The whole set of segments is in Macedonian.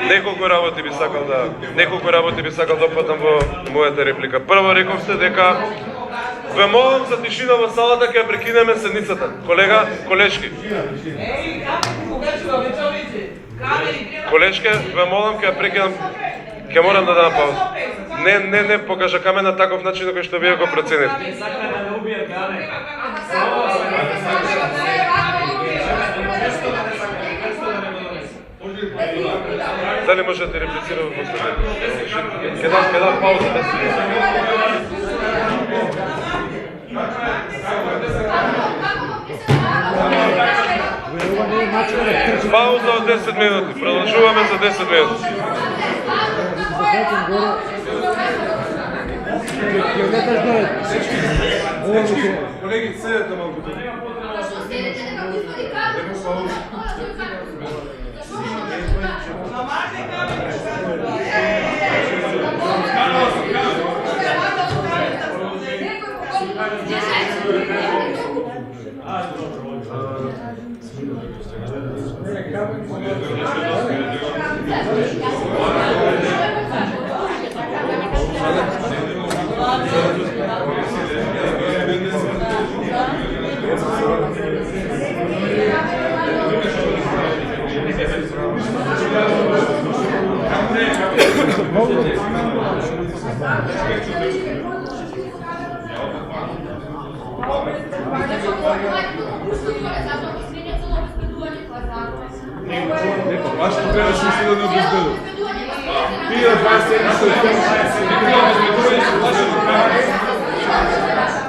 неколку работи би сакал да опфатам во мојата реплика. Прво рековте дека ве молам за тишина во салата, ќе ја прекинеме седницата. Колега, колешки. Колешке, ве молам, ќе ја прекинам, ќе морам да дам пауза. Не, покажа каме на таков начин на кој што вие го проценете. Дали може да реплицира во последните? Ќе дам пауза да си. Пауза од 10 минути. Продолжуваме за 10 минути. Колеги, седете малку. Ваш гледа што се да не обезбеду. Пија 27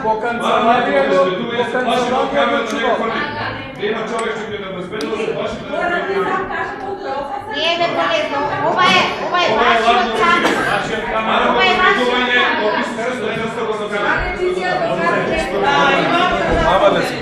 по канцеларијата, нема човек што ќе да обезбедува за вашите Не бе полезно, ова е вашиот камера. Ова е Ама да се